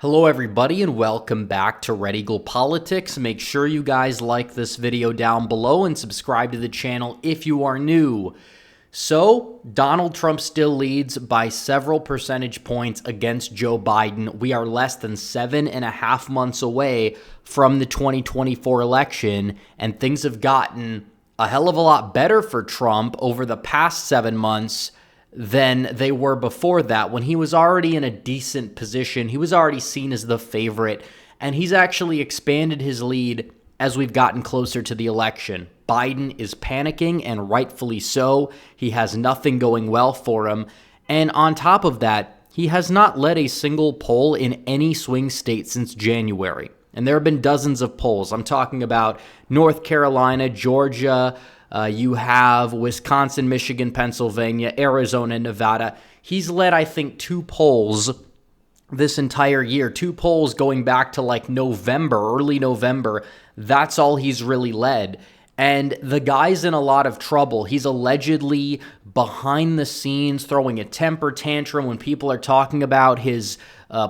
Hello everybody and welcome back to Red Eagle Politics. Make sure you guys like this video down below and subscribe to the channel if you are new. So, Donald Trump still leads by several percentage points against Joe Biden. We are less than 7.5 months away from the 2024 election, and things have gotten a hell of a lot better for Trump over the past 7 months than they were before that. When he was already in a decent position, he was already seen as the favorite, and he's actually expanded his lead as we've gotten closer to the election. Biden is panicking, and rightfully so. He has nothing going well for him, and on top of that, he has not led a single poll in any swing state since January. And there have been dozens of polls. I'm talking about North Carolina, Georgia, you have Wisconsin, Michigan, Pennsylvania, Arizona, and Nevada. He's led, I think, 2 polls this entire year. 2 polls going back to like November, early November. That's all he's really led. And the guy's in a lot of trouble. He's allegedly behind the scenes throwing a temper tantrum when people are talking about his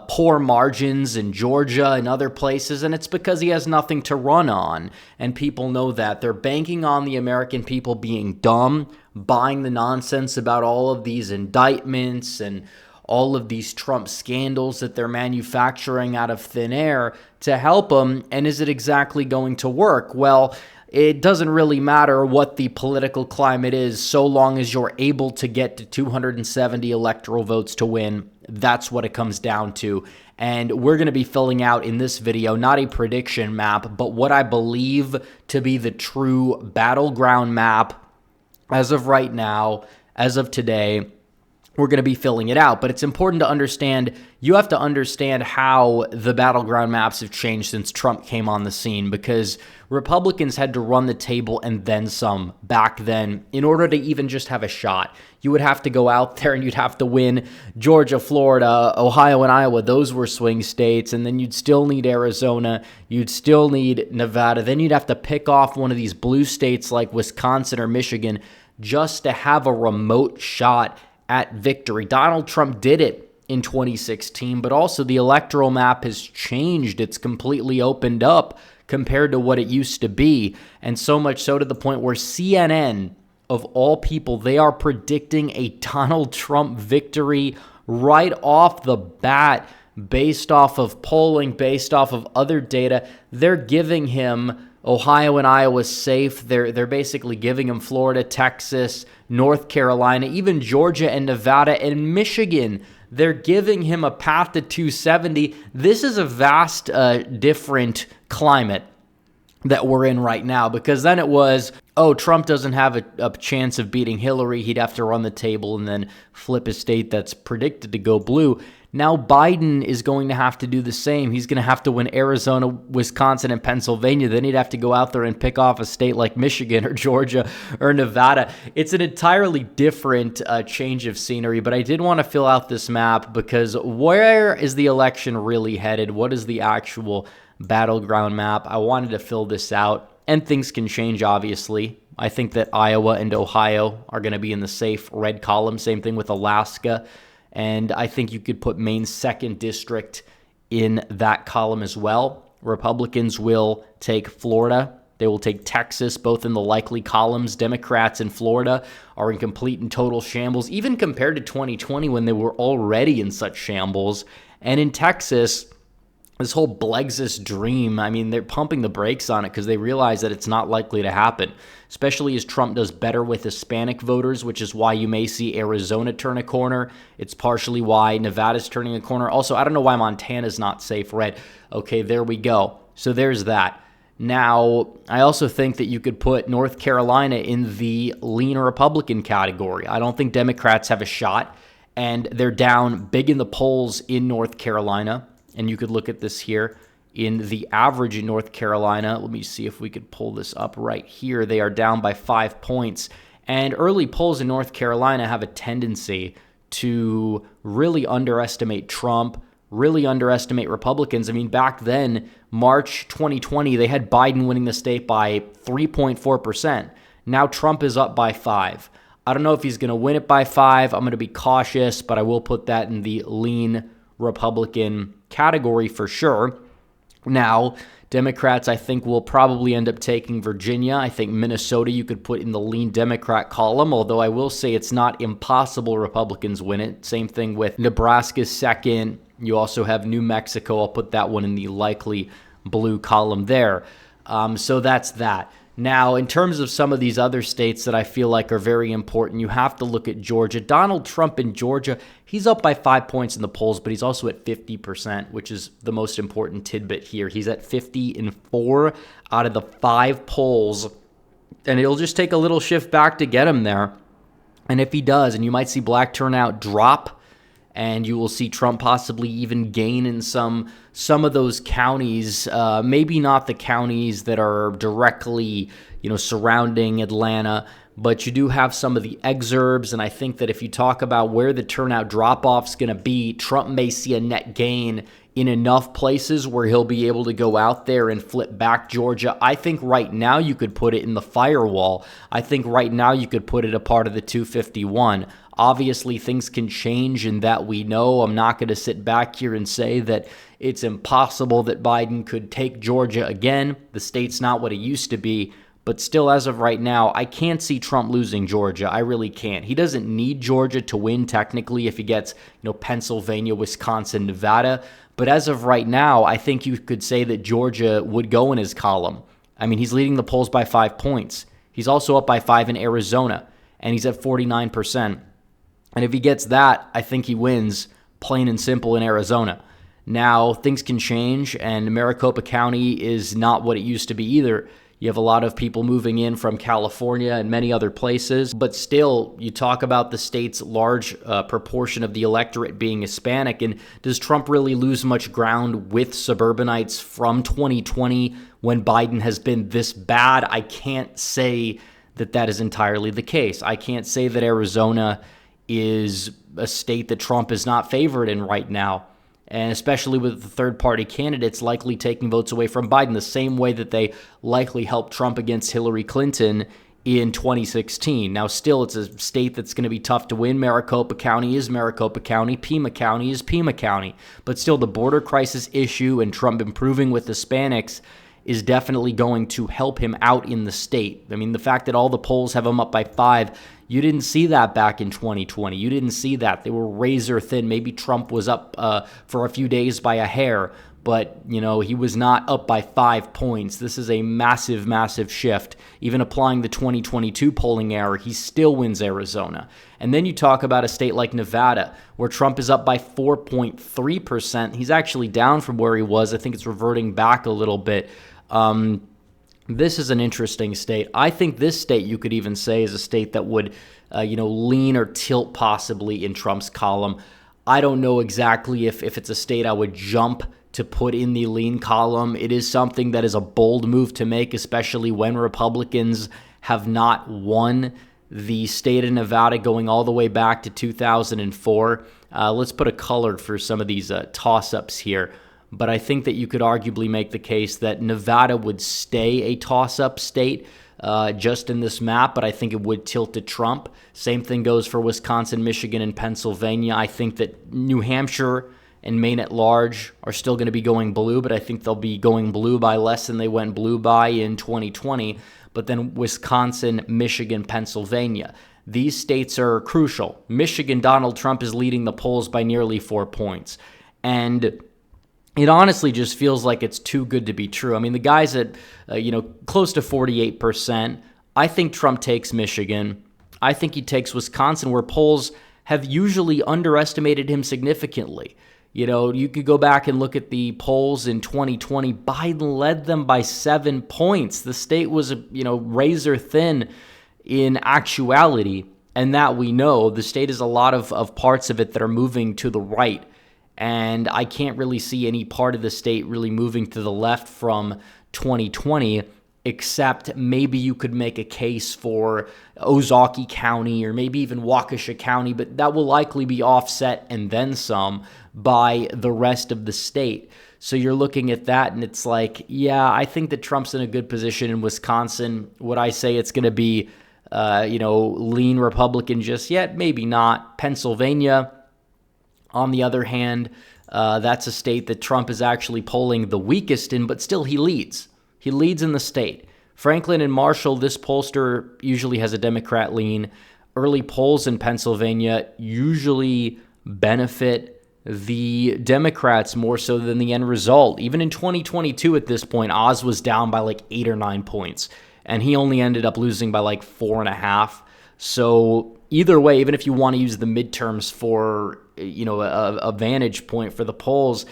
poor margins in Georgia and other places, and it's because he has nothing to run on, and people know that. They're banking on the American people being dumb, buying the nonsense about all of these indictments and all of these Trump scandals that they're manufacturing out of thin air to help him, and is it exactly going to work? Well, it doesn't really matter what the political climate is so long as you're able to get to 270 electoral votes to win. That's what it comes down to. And we're going to be filling out in this video, not a prediction map, but what I believe to be the true battleground map as of right now, as of today. We're going to be filling it out, but it's important to understand, you have to understand how the battleground maps have changed since Trump came on the scene, because Republicans had to run the table and then some back then in order to even just have a shot. You would have to go out there and you'd have to win Georgia, Florida, Ohio, and Iowa. Those were swing states, and then you'd still need Arizona. You'd still need Nevada. Then you'd have to pick off one of these blue states like Wisconsin or Michigan just to have a remote shot at victory. Donald Trump did it in 2016, but also the electoral map has changed. It's completely opened up compared to what it used to be, and so much so to the point where CNN, of all people, they are predicting a Donald Trump victory right off the bat based off of polling, based off of other data. They're giving him Ohio and Iowa safe. They're basically giving him Florida, Texas, North Carolina, even Georgia and Nevada and Michigan. They're giving him a path to 270. This is a vast different climate that we're in right now, because then it was, oh, Trump doesn't have a chance of beating Hillary. He'd have to run the table and then flip a state that's predicted to go blue. Now Biden is going to have to do the same. He's going to have to win Arizona, Wisconsin, and Pennsylvania. Then he'd have to go out there and pick off a state like Michigan or Georgia or Nevada. It's an entirely different change of scenery, but I did want to fill out this map because where is the election really headed? What is the actual battleground map? I wanted to fill this out, and things can change, obviously. I think that Iowa and Ohio are going to be in the safe red column. Same thing with Alaska. And I think you could put Maine's 2nd district in that column as well. Republicans will take Florida. They will take Texas, both in the likely columns. Democrats in Florida are in complete and total shambles, even compared to 2020 when they were already in such shambles. And in Texas, this whole Blexit dream, I mean, they're pumping the brakes on it because they realize that it's not likely to happen, especially as Trump does better with Hispanic voters, which is why you may see Arizona turn a corner. It's partially why Nevada's turning a corner. Also, I don't know why Montana's not safe red. Okay, there we go. So there's that. Now, I also think that you could put North Carolina in the lean Republican category. I don't think Democrats have a shot, and they're down big in the polls in North Carolina. And you could look at this here in the average in North Carolina. Let me see if we could pull this up right here. They are down by 5 points. And early polls in North Carolina have a tendency to really underestimate Trump, really underestimate Republicans. I mean, back then, March 2020, they had Biden winning the state by 3.4%. Now Trump is up by 5. I don't know if he's going to win it by 5. I'm going to be cautious, but I will put that in the lean Republican category for sure. Now, Democrats, I think, will probably end up taking Virginia. I think Minnesota you could put in the lean Democrat column, although I will say it's not impossible Republicans win it. Same thing with Nebraska second. You also have New Mexico. I'll put that one in the likely blue column there. So that's that. Now, in terms of some of these other states that I feel like are very important, you have to look at Georgia. Donald Trump in Georgia, he's up by 5 points in the polls, but he's also at 50%, which is the most important tidbit here. He's at 50 in 4 out of the 5 polls, and it'll just take a little shift back to get him there. And if he does, and you might see black turnout drop, and you will see Trump possibly even gain in some of those counties, maybe not the counties that are directly, surrounding Atlanta, but you do have some of the exurbs, and I think that if you talk about where the turnout drop-off's going to be, Trump may see a net gain in enough places where he'll be able to go out there and flip back Georgia. I think right now you could put it in the firewall. I think right now you could put it a part of the 251. Obviously, things can change in that we know. I'm not going to sit back here and say that it's impossible that Biden could take Georgia again. The state's not what it used to be. But still, as of right now, I can't see Trump losing Georgia. I really can't. He doesn't need Georgia to win, technically, if he gets, Pennsylvania, Wisconsin, Nevada. But as of right now, I think you could say that Georgia would go in his column. I mean, he's leading the polls by 5 points. He's also up by 5 in Arizona, and he's at 49%. And if he gets that, I think he wins, plain and simple, in Arizona. Now, things can change, and Maricopa County is not what it used to be either. You have a lot of people moving in from California and many other places, but still, you talk about the state's large proportion of the electorate being Hispanic, and does Trump really lose much ground with suburbanites from 2020 when Biden has been this bad? I can't say that that is entirely the case. I can't say that Arizona is a state that Trump is not favored in right now, and especially with the third-party candidates likely taking votes away from Biden the same way that they likely helped Trump against Hillary Clinton in 2016. Now, still, it's a state that's going to be tough to win. Maricopa County is Maricopa County. Pima County is Pima County. But still, the border crisis issue and Trump improving with Hispanics is definitely going to help him out in the state. I mean, the fact that all the polls have him up by 5, you didn't see that back in 2020. You didn't see that. They were razor thin. Maybe Trump was up for a few days by a hair, but, he was not up by 5 points. This is a massive, massive shift. Even applying the 2022 polling error, he still wins Arizona. And then you talk about a state like Nevada, where Trump is up by 4.3%. He's actually down from where he was. I think it's reverting back a little bit. This is an interesting state. I think this state, you could even say, is a state that would, lean or tilt possibly in Trump's column. I don't know exactly if it's a state I would jump to put in the lean column. It is something that is a bold move to make, especially when Republicans have not won the state of Nevada going all the way back to 2004. Let's put a color for some of these toss-ups here. But I think that you could arguably make the case that Nevada would stay a toss-up state just in this map, but I think it would tilt to Trump. Same thing goes for Wisconsin, Michigan, and Pennsylvania. I think that New Hampshire and Maine at large are still going to be going blue, but I think they'll be going blue by less than they went blue by in 2020. But then Wisconsin, Michigan, Pennsylvania. These states are crucial. Michigan, Donald Trump is leading the polls by nearly 4 points. And it honestly just feels like it's too good to be true. I mean, the guy's at, close to 48%. I think Trump takes Michigan. I think he takes Wisconsin, where polls have usually underestimated him significantly. You could go back and look at the polls in 2020. Biden led them by 7 points. The state was, razor thin in actuality, and that we know. The state is a lot of parts of it that are moving to the right. And I can't really see any part of the state really moving to the left from 2020, except maybe you could make a case for Ozaukee County or maybe even Waukesha County, but that will likely be offset and then some by the rest of the state. So you're looking at that, and it's like, yeah, I think that Trump's in a good position in Wisconsin. Would I say it's going to be, lean Republican just yet? Maybe not. Pennsylvania, on the other hand, That's a state that Trump is actually polling the weakest in, but still he leads. He leads in the state. Franklin and Marshall, this pollster usually has a Democrat lean. Early polls in Pennsylvania usually benefit the Democrats more so than the end result. Even in 2022 at this point, Oz was down by like 8 or 9 points, and he only ended up losing by like 4.5. So either way, even if you want to use the midterms for, a vantage point for the polls,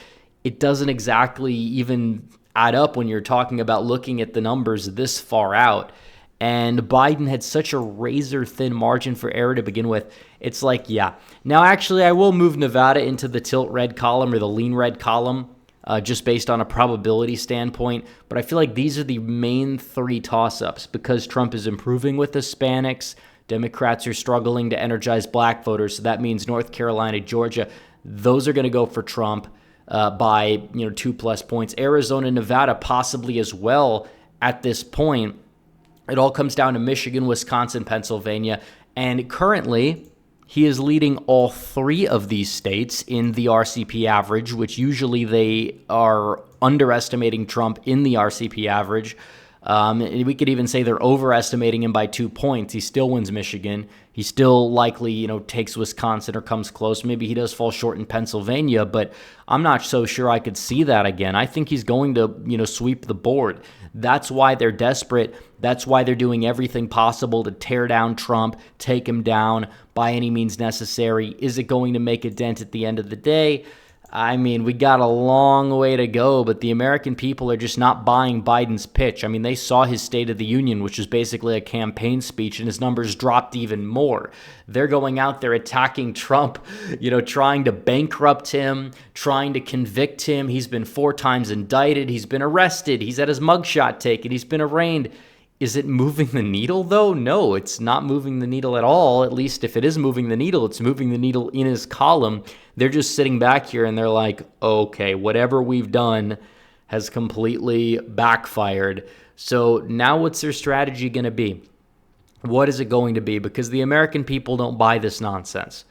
it doesn't exactly even add up when you're talking about looking at the numbers this far out. And Biden had such a razor-thin margin for error to begin with. It's like, yeah. Now, actually, I will move Nevada into the tilt red column or the lean red column, just based on a probability standpoint. But I feel like these are the main 3 toss-ups because Trump is improving with Hispanics. Democrats are struggling to energize black voters. So that means North Carolina, Georgia, those are going to go for Trump by 2+ points. Arizona, Nevada, possibly as well at this point. It all comes down to Michigan, Wisconsin, Pennsylvania. And currently, he is leading all 3 of these states in the RCP average, which usually they are underestimating Trump in the RCP average. And we could even say they're overestimating him by 2 points. He still wins Michigan. He still likely, takes Wisconsin or comes close. Maybe he does fall short in Pennsylvania, but I'm not so sure I could see that again. I think he's going to, sweep the board. That's why they're desperate. That's why they're doing everything possible to tear down Trump, take him down by any means necessary. Is it going to make a dent at the end of the day? I mean, we got a long way to go, but the American people are just not buying Biden's pitch. I mean, they saw his State of the Union, which was basically a campaign speech, and his numbers dropped even more. They're going out there attacking Trump, trying to bankrupt him, trying to convict him. He's been 4 times indicted. He's been arrested. He's had his mugshot taken. He's been arraigned. Is it moving the needle, though? No, it's not moving the needle at all. At least if it is moving the needle, it's moving the needle in his column. They're just sitting back here and they're like, okay, whatever we've done has completely backfired. So now what's their strategy going to be? What is it going to be? Because the American people don't buy this nonsense.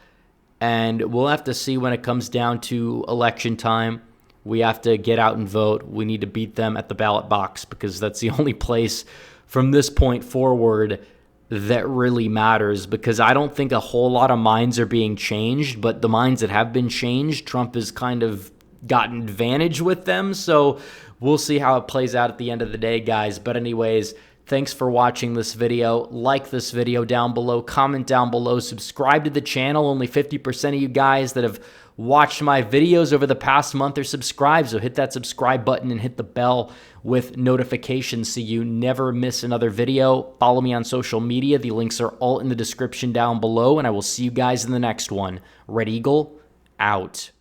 And we'll have to see when it comes down to election time. We have to get out and vote. We need to beat them at the ballot box because that's the only place from this point forward that really matters, because I don't think a whole lot of minds are being changed, but the minds that have been changed, Trump has kind of gotten advantage with them. So we'll see how it plays out at the end of the day, guys. But anyways, thanks for watching this video. Like this video down below, comment down below, subscribe to the channel. Only 50% of you guys that have watched my videos over the past month are subscribed, so hit that subscribe button and hit the bell with notifications so you never miss another video. Follow me on social media. The links are all in the description down below, and I will see you guys in the next one. Red Eagle, out.